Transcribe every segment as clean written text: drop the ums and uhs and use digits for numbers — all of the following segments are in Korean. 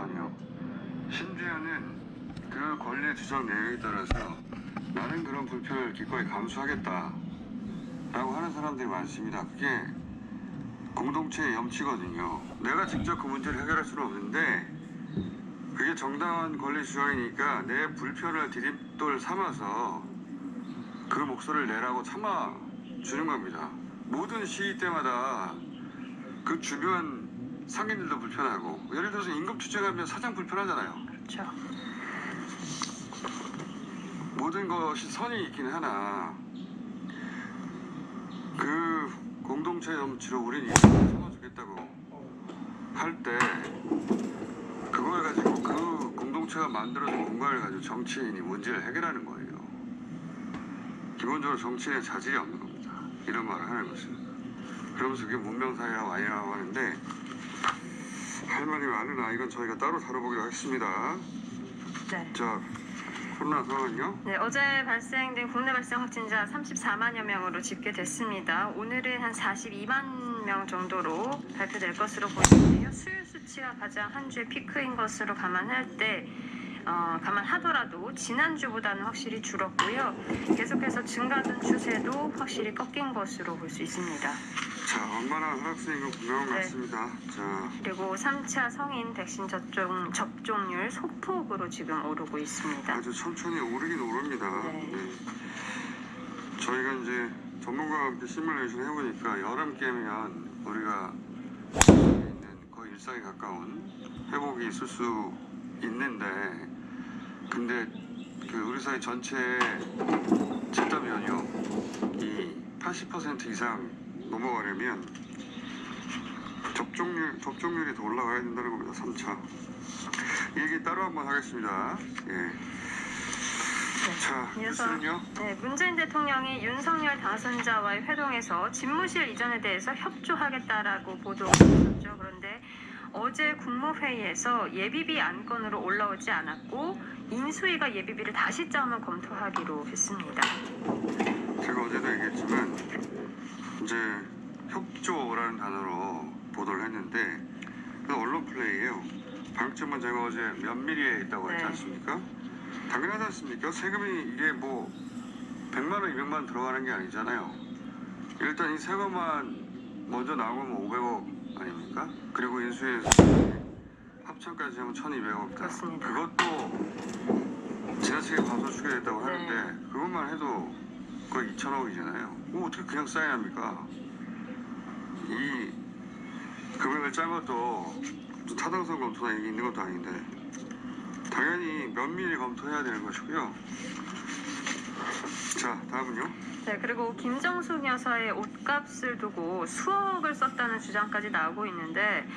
아니요. 심지어는 그 권리 주장 내용에 따라서 나는 그런 불편을 기꺼이 감수하겠다 라고 하는 사람들이 많습니다. 그게 공동체의 염치거든요. 내가 직접 그 문제를 해결할 수는 없는데 그게 정당한 권리 주장이니까 내 불편을 디딤돌 삼아서 그 목소리를 내라고 참아주는 겁니다. 모든 시위 때마다 그 주변 상인들도 불편하고, 예를 들어서 임금 투쟁하면 사장 불편하잖아요. 그렇죠. 모든 것이 선이 있긴 하나 그 공동체 염치로 우린 이걸 참아주겠다고 할 때 그걸 가지고 그 공동체가 만들어진 공간을 가지고 정치인이 문제를 해결하는 거예요. 기본적으로 정치인의 자질이 없는 겁니다. 이런 말을 하는 것은. 그러면서 그게 문명사회라고 아니라고 하는데 할 말이 많으나 이건 저희가 따로 다뤄보기로 하겠습니다. 네. 자, 코로나 상황은요? 네, 어제 발생된 국내 발생 확진자 34만여 명으로 집계됐습니다. 오늘은 한 42만 명 정도로 발표될 것으로 보이는데요. 수요 수치가 가장 한 주의 피크인 것으로 감안하더라도 지난주보다는 확실히 줄었고요. 계속해서 증가하던 추세도 확실히 꺾인 것으로 볼 수 있습니다. 자, 원만한 하락세인 건 분명한 것 네. 같습니다. 자, 그리고 3차 성인 백신 접종률 소폭으로 지금 오르고 있습니다. 아주 천천히 오르긴 오릅니다. 네. 네. 저희가 이제 전문가와 함께 시뮬레이션 해보니까 여름 깨면 우리가 있는 거의 일상에 가까운 회복이 있을 수 있는데, 근데 그 우리 사회 전체의 집단 면역이 80% 이상 넘어가려면 접종률이 더 올라가야 된다는 겁니다. 3차. 이 얘기 따로 한번 하겠습니다. 예. 네. 자, 이어서 뉴스는요? 네, 문재인 대통령이 윤석열 당선자와의 회동에서 집무실 이전에 대해서 협조하겠다라고 보도가 있었죠. 그런데 어제 국무회의에서 예비비 안건으로 올라오지 않았고 인수위가 예비비를 다시 짜면 검토하기로 했습니다. 제가 어제도 얘기했지만 이제 협조라는 단어로 보도를 했는데 그 언론 플레이예요. 방점은 제가 어제 면밀히에 있다고 했지 네. 않습니까? 당연하지 않습니까? 세금이 이게 뭐 100만 원, 200만 원 들어가는 게 아니잖아요. 일단 이 세금만 먼저 나오면 500억 아닙니까? 그리고 인수위에서 합천까지 하면 1200억이다. 그렇습니다. 그것도 지나치게 과소주게 됐다고 네. 하는데 그것만 해도 거의 2천억이잖아요. 어떻게 그냥 사인합니까? 이 금액을 짠 것도 타당성 검토나 이게 있는 것도 아닌데 당연히 면밀히 검토해야 되는 것이고요. 자, 다음은요. 네, 그리고 김정숙 여사의 옷값을 두고 수억을 썼다는 주장까지 나오고 있는데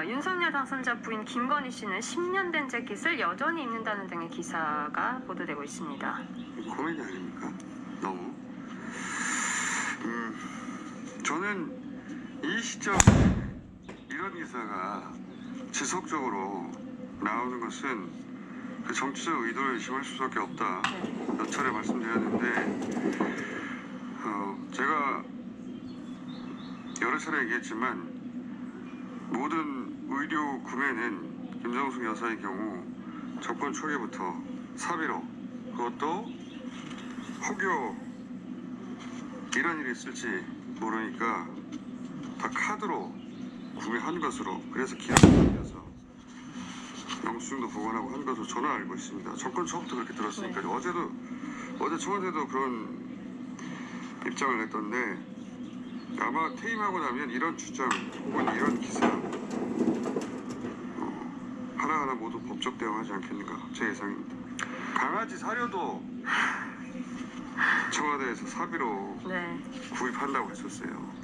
윤석열 당선자 부인 김건희 씨는 10년 된 재킷을 여전히 입는다는 등의 기사가 보도되고 있습니다. 코미디 아닙니까? 너무. 저는 이 시점에 이런 기사가 지속적으로 나오는 것은 그 정치적 의도를 의심할 수밖에 없다. 몇 차례 말씀드렸는데 제가 여러 차례 얘기했지만 모든 의료 구매는 김정숙 여사의 경우 접권 초기부터 사비로, 그것도 혹여 이런 일이 있을지 모르니까 다 카드로 구매한 것으로, 그래서 기록이 남겨서 영수증도 보관하고 한 것으로 저는 알고 있습니다. 접권 초부터 그렇게 들었으니까. 네. 어제 청와대도 그런 입장을 냈던데 아마 퇴임하고 나면 이런 주장 혹은 이런 기사 하나하나 모두 법적 대응하지 않겠는가, 제 예상입니다. 강아지 사료도 청와대에서 사비로 네. 구입한다고 했었어요.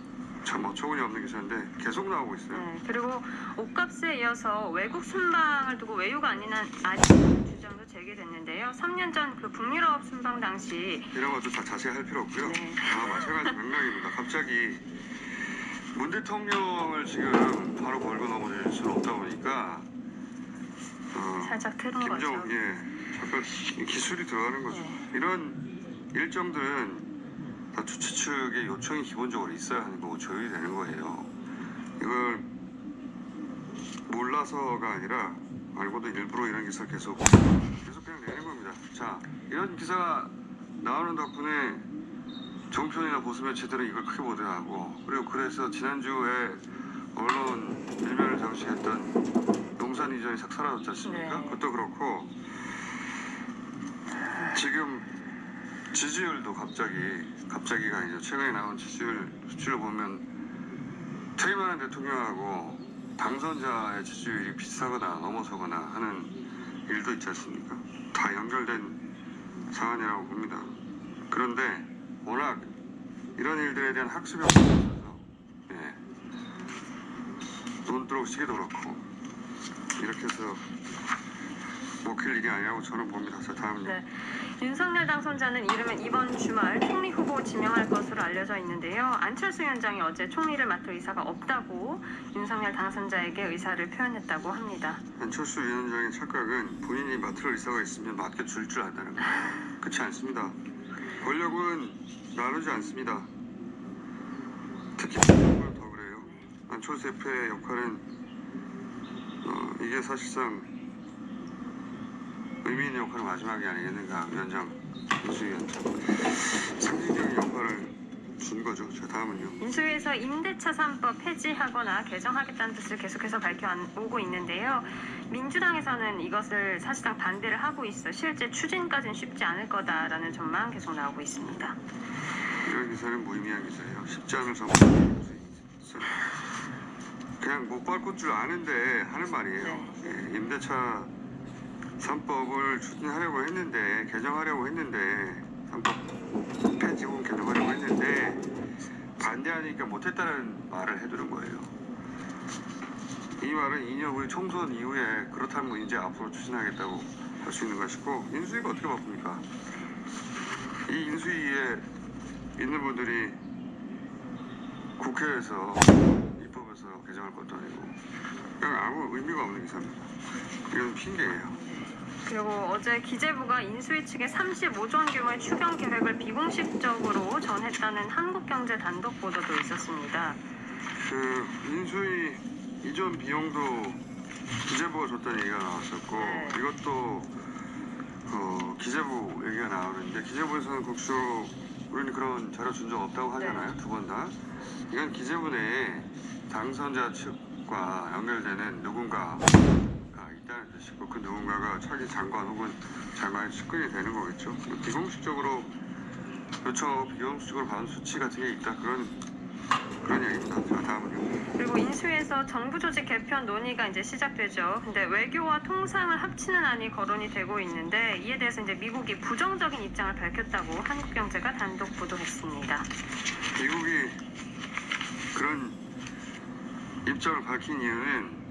참 어처구니 없는 기사인데 계속 나오고 있어요. 네, 그리고 옷값에 이어서 외국 순방을 두고 외유가 아니라는 주장도 제기됐는데요. 3년 전 그 북유럽 순방 당시 이런 것도 다 자세히 할 필요 없고요. 네. 다 마찬가지 맥락입니다. 갑자기 문 대통령을 지금 바로 걸고 넘어질 수는 없다 보니까 살짝 틀은 거죠. 잠깐 기술이 들어가는 거죠. 네. 이런 일정들은 다 주최 측의 요청이 기본적으로 있어야 하는 거고 조율이 되는 거예요. 이걸 몰라서가 아니라 말고도 일부러 이런 기사 계속 그냥 내는 겁니다. 자, 이런 기사가 나오는 덕분에 종편이나 보수 매체들은 이걸 크게 보도하고, 그리고 그래서 지난주에 언론 일면을 장식했던 용산 이전이 싹 사라졌지 않습니까? 네. 그것도 그렇고 지금 지지율도 갑자기가 아니죠. 최근에 나온 지지율 수치를 보면 퇴임하는 대통령하고 당선자의 지지율이 비슷하거나 넘어서거나 하는 일도 있지 않습니까? 다 연결된 사안이라고 봅니다. 그런데 워낙 이런 일들에 대한 학습이 없어서 논두렁 시기도 그렇고 이렇게 해서 먹힐 일이 아니라고 저는 봅니다. 자, 다음요. 네. 윤석열 당선자는 이르면 이번 주말 총리 후보 지명할 것으로 알려져 있는데요. 안철수 위원장이 어제 총리를 맡을 의사가 없다고 윤석열 당선자에게 의사를 표현했다고 합니다. 안철수 위원장의 착각은 본인이 맡을 의사가 있으면 맡겨줄 줄 안다는 거예요. 그렇지 않습니다. 권력은 나누지 않습니다. 특히 정부는 더 그래요. 안철수 대표의 역할은 이게 사실상 의미 있는 역할은 마지막이 아니겠는가. 위원장, 인수위원장 상징적인 역할을 준 거죠. 자, 다음은요. 인수위에서 임대차 3법 폐지하거나 개정하겠다는 뜻을 계속해서 밝혀오고 있는데요. 민주당에서는 이것을 사실상 반대를 하고 있어 실제 추진까지는 쉽지 않을 거다라는 전망 계속 나오고 있습니다. 이런 기사는 무의미한 기사예요. 쉽지 않을 수 그냥 못 바꿀 줄 아는데 하는 말이에요. 네. 임대차 3법을 추진하려고 했는데, 개정하려고 했는데, 3법 폐지 혹은 개정하려고 했는데 반대하니까 못했다는 말을 해두는 거예요. 이 말은 2년 후에 총선 이후에 그렇다면 이제 앞으로 추진하겠다고 할 수 있는 것이고, 인수위가 어떻게 바꿉니까? 이 인수위에 있는 분들이 국회에서 입법에서 개정할 것도 아니고 그냥 아무 의미가 없는 기사입니다. 이건 핑계예요. 그리고 어제 기재부가 인수위 측에 35조 원 규모의 추경 계획을 비공식적으로 전했다는 한국경제 단독 보도도 있었습니다. 그 인수위 이전 비용도 기재부가 줬다는 얘기가 나왔었고, 네. 이것도 기재부 얘기가 나오는데, 기재부에서는 국수로 우리는 그런 자료 준 적 없다고 하잖아요. 네. 두 번 다. 이건 기재부 내에 당선자 측과 연결되는 누군가가 있다는 뜻이고, 그 누군가가 차기 장관 혹은 장관의 측근이 되는 거겠죠. 비공식적으로 요청, 비공식적으로 받은 수치 같은 게 있다, 그런 얘기입니다. 자, 다음은요. 그리고 인수위에서 정부 조직 개편 논의가 이제 시작되죠. 근데 외교와 통상을 합치는 안이 거론이 되고 있는데, 이에 대해서 이제 미국이 부정적인 입장을 밝혔다고 한국경제가 단독 보도했습니다. 미국이 그런 입장을 밝힌 이유는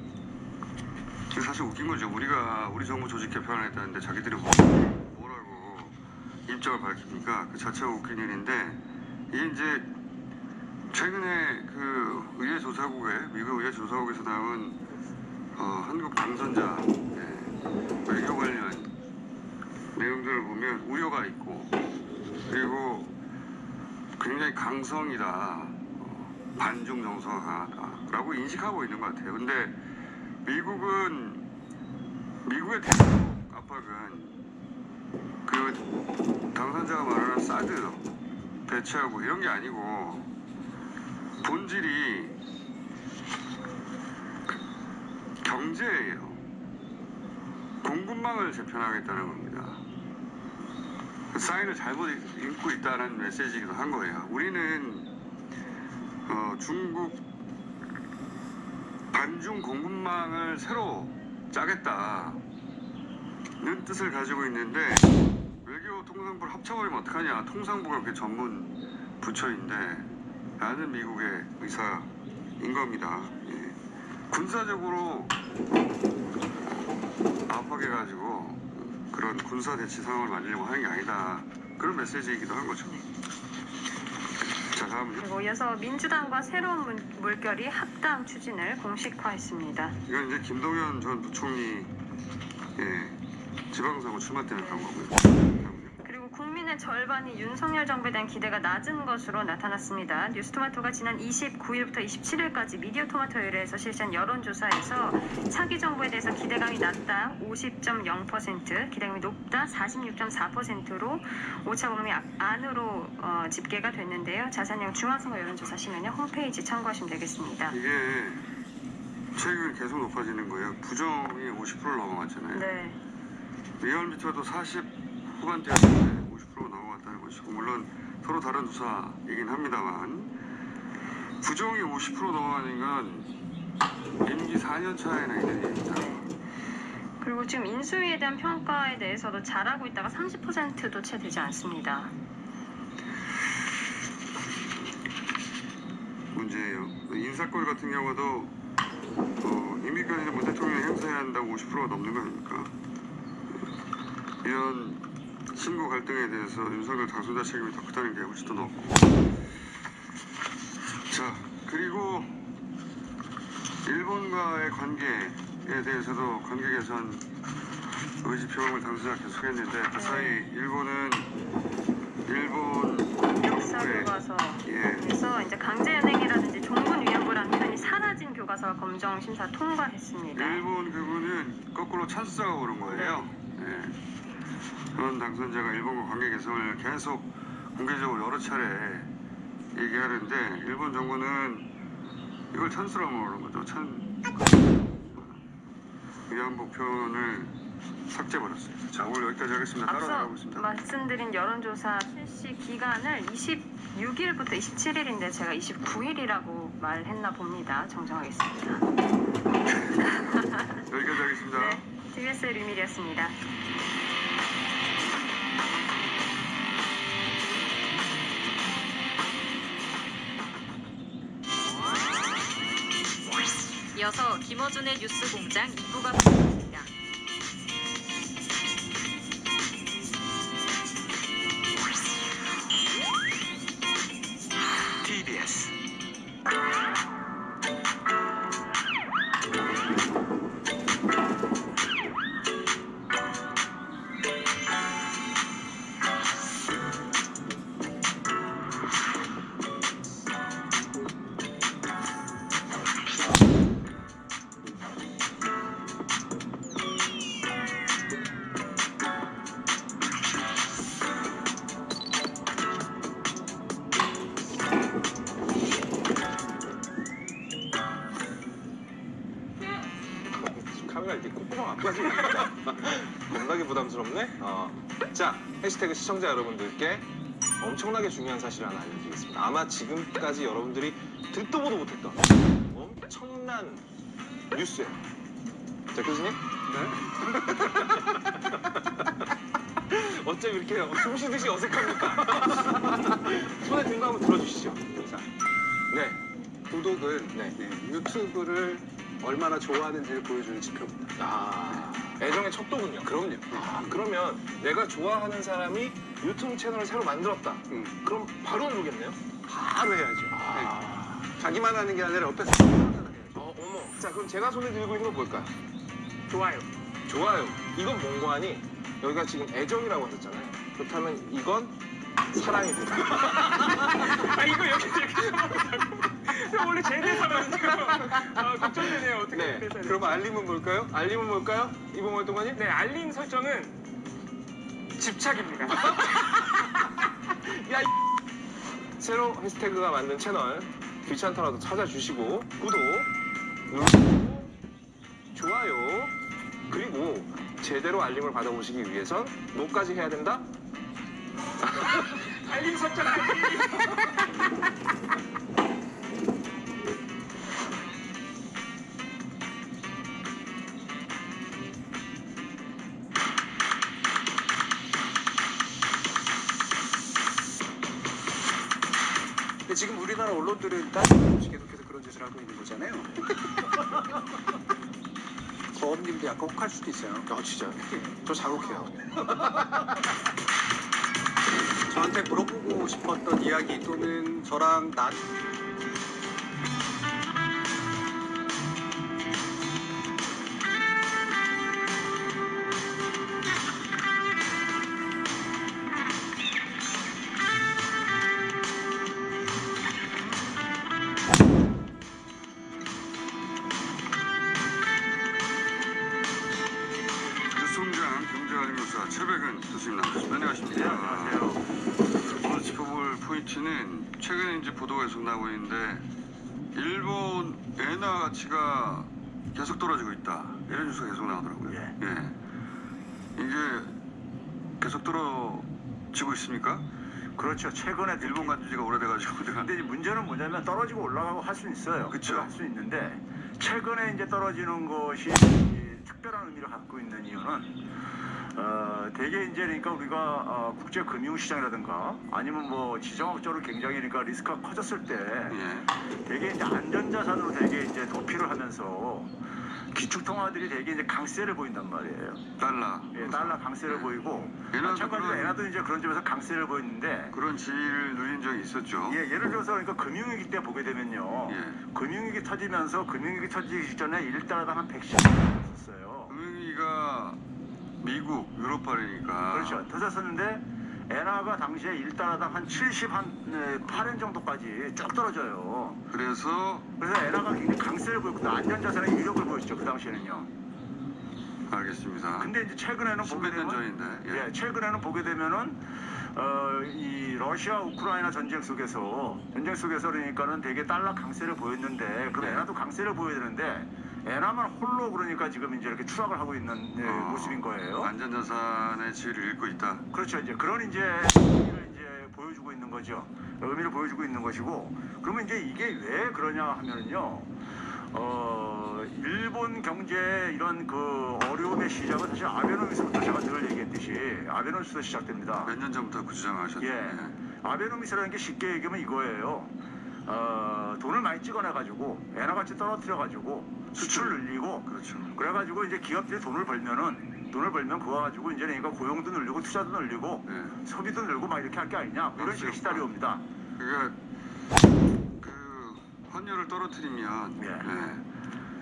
사실 웃긴 거죠. 우리 정부 조직 개편을 했다는데 자기들이 뭐라고 입장을 밝힙니까? 그 자체가 웃긴 일인데, 이게 이제 최근에 그 미국 의회 조사국에서 나온 한국 당선자 외교 관련 내용들을 보면 우려가 있고, 그리고 굉장히 강성이다, 반중 정서가 강하다라고 인식하고 있는 것 같아요. 근데 미국의 대북 압박은 그 당선자가 말하는 사드 배치하고 이런 게 아니고, 본질이 경제예요. 공급망을 재편하겠다는 겁니다. 사인을 잘못 읽고 있다는 메시지이기도 한 거예요. 우리는 중국 반중 공급망을 새로 짜겠다는 뜻을 가지고 있는데, 외교 통상부를 합쳐버리면 어떡하냐, 통상부가 그게 전문 부처인데 라는 미국의 의사인 겁니다. 군사적으로 압박해가지고 그런 군사 대치 상황을 만들려고 하는 게 아니다, 그런 메시지이기도 한 거죠. 자, 다음은요. 그리고 이어서 민주당과 새로운 물결이 합당 추진을 공식화했습니다. 이건 이제 김동연 전 부총리 지방선거 출마 때문에 그런 거고요. 다음은요. 그리고 국민의 절반이 윤석열 정부에 대한 기대가 낮은 것으로 나타났습니다. 뉴스토마토가 지난 29일부터 27일까지 미디어토마토 의뢰해서 실시한 여론조사에서 차기 정부에 대해서 기대감이 낮다 50.0%, 기대감이 높다 46.4%로 오차범위 안으로 집계가 됐는데요. 자세한 내용 중앙선거 여론조사시면요 홈페이지 참고하시면 되겠습니다. 이게 최근 계속 높아지는 거예요. 부정이 50%를 넘어갔잖아요. 네. 리얼미터도 40 후반대였는데 50% 넘어갔다는 것이고, 물론 서로 다른 조사이긴 합니다만 부정이 50% 넘어가는 건 임기 4년 차에 나이는 얘기입니다. 그리고 지금 인수위에 대한 평가에 대해서도 잘하고 있다가 30%도 채 되지 않습니다. 문제예요. 인사권 같은 경우도 임기까지 뭐 대통령이 행사해야 한다고 50%가 넘는 거 아닙니까? 이런 신고 갈등에 대해서 윤석열 당선자 책임이 더 크다는 게 훨씬 더 높고, 자, 그리고 일본과의 관계에 대해서도 관계 개선 의지 표명을 당선자가 계속했는데, 그 사이 일본 역사 정부의 교과서에서 이제 강제연행이라든지 종군 위안부라는 표현이 사라진 교과서가 검정 심사 통과했습니다. 일본 그분은 거꾸로 찬스가 오는 거예요. 예. 그런 당선자가 일본과 관계 개선을 계속 공개적으로 여러 차례 얘기하는데, 일본 정부는 이걸 찬스라고 모르는 거죠. 위안부 표현을 삭제해버렸어요. 자, 오늘 여기까지 하겠습니다. 따로 나가고 앞서 있습니다. 말씀드린 여론조사 실시 기간을 26일부터 27일인데 제가 29일이라고 말했나 봅니다. 정정하겠습니다. 여기까지 하겠습니다. 네, TBS의 류밀이었습니다. 이어서 김어준의 뉴스공장 2부가 시작됩니다. TBS 카메라 이렇게 콧구멍 안 빠지니까 겁나게 부담스럽네. 자, 해시태그 시청자 여러분들께 엄청나게 중요한 사실 하나 알려드리겠습니다. 아마 지금까지 여러분들이 듣도 보도 못했던 엄청난 뉴스예요. 자, 교수님. 네. 어쩜 이렇게 숨 쉬듯이 어색합니까? 손에 든 거 한번 들어주시죠. 자, 네. 구독은 네. 유튜브를 얼마나 좋아하는지를 보여주는 지표입니다. 애정의 척도군요. 그럼요. 그러면 내가 좋아하는 사람이 유튜브 채널을 새로 만들었다. 그럼 바로 누르겠네요? 바로 해야죠. 네. 자기만 하는 게 아니라 옆에서 어머. 자, 그럼 제가 손에 들고 있는 건 뭘까요? 좋아요. 좋아요. 이건 뭔고 하니? 여기가 지금 애정이라고 하셨잖아요. 그렇다면 이건 사랑이 되다. 이거 여기 원래 제 대사거든요. 걱정되네요. 어떻게 네. 대사를. 그럼 알림은 뭘까요? 알림은 뭘까요? 이번 활동가님? 네, 알림 설정은 집착입니다. 야, 새로 해시태그가 만든 채널 귀찮더라도 찾아주시고 구독 누르시고 좋아요 그리고 제대로 알림을 받아보시기 위해선 뭐까지 해야 된다? 알림 설정 알림. 근데 지금 우리나라 언론들은 따지는 없이 계속해서 그런 짓을 하고 있는 거잖아요. 저님도 약간 혹할 수도 있어요. 진짜요? 저 자극해요. 저한테 물어보고 싶었던 이야기 또는 저랑 경제관리교사 최백은 교수님 나오셨습니다. 안녕하십니까? 네, 안녕하세요. 오늘 짚어볼 포인트는 최근에 이제 보도가 계속 나오고 있는데 일본 엔화 가치가 계속 떨어지고 있다. 이런 뉴스가 계속 나오더라고요. 예. 이게 계속 떨어지고 있습니까? 그렇죠. 최근에 일본 간 지가 오래돼가지고 내가 근데 이제 문제는 뭐냐면 떨어지고 올라가고 할 수 있어요. 그쵸. 할 수 있는데 최근에 이제 떨어지는 것이 이 특별한 의미를 갖고 있는 이유는 대개 이제 그러니까 우리가 국제 금융 시장이라든가 아니면 뭐 지정학적으로 굉장히 그러니까 리스크가 커졌을 때 예. 대개 이제 안전자산으로 대개 이제 도피를 하면서 기축통화들이 대개 이제 강세를 보인단 말이에요. 달러. 예, 달러 강세를 예. 보이고 엔화도 마찬가지로 그런- 엔화도 이제 그런 점에서 강세를 보이는데 그런 지위를 누린 적이 있었죠. 예, 예를 들어서 그러니까 금융위기 때 보게 되면요. 예. 금융위기 터지면서 금융위기 터지기 직전에 1달러당 한 110었어요. 금융위기가 미국, 유럽발이니까. 그렇죠. 터졌었는데 엔화가 당시에 1달러당 한 78엔 정도까지 쭉 떨어져요. 그래서 그래서 엔화가 굉장히 강세를 보였고 또 안전자산의 위력을 보였죠. 그 당시에는요. 알겠습니다. 근데 이제 최근에는 보게 10몇 년 되면 전인데. 예. 예, 최근에는 보게 되면은 이 러시아 우크라이나 전쟁 속에서 그러니까는 되게 달러 강세를 보였는데 그럼 네. 엔화도 강세를 보여야 되는데 엔화만 홀로 그러니까 지금 이제 이렇게 추락을 하고 있는 모습인 거예요. 안전자산의 지위를 잃고 있다. 그렇죠. 이제 그런 이제 의미를 이제 보여주고 있는 거죠. 의미를 보여주고 있는 것이고 그러면 이제 이게 왜 그러냐 하면은요. 일본 경제 이런 그 어려움의 시작은 사실 아베노미스부터 제가 늘 얘기했듯이 아베노미스부터 시작됩니다. 몇 년 전부터 그 주장을 하셨죠. 예. 아베노미스라는 게 쉽게 얘기하면 이거예요. 돈을 많이 찍어내가지고 엔화 가치 떨어뜨려가지고 수출 늘리고 그렇죠. 그래가지고 이제 기업들이 돈을 벌면 그거 가지고 이제 그러니까 고용도 늘리고 투자도 늘리고 예. 소비도 늘고 막 이렇게 할 게 아니냐 뭐 이런 식의 시달이 옵니다. 그러니까 그 환율을 떨어뜨리면 예. 예.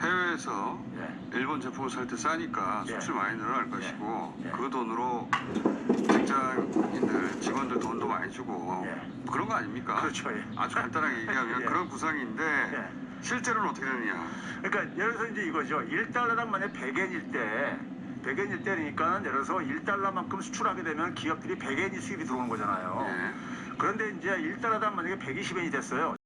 해외에서 예. 일본 제품을 살 때 싸니까 예. 수출 많이 늘어날 것이고 예. 그 돈으로 직장인들 직원들 돈도 많이 주고 예. 그런 거 아닙니까? 그렇죠. 예. 아주 간단하게 얘기하면 예. 그런 구상인데 예. 실제로는 어떻게 되느냐? 그러니까 예를 들어서 이제 이거죠. 1달러당 만약 100엔일 때 100엔일 때니까 예를 들어서 1달러만큼 수출하게 되면 기업들이 100엔이 수입이 들어오는 거잖아요. 예. 그런데 이제 1달러당 만약에 120엔이 됐어요.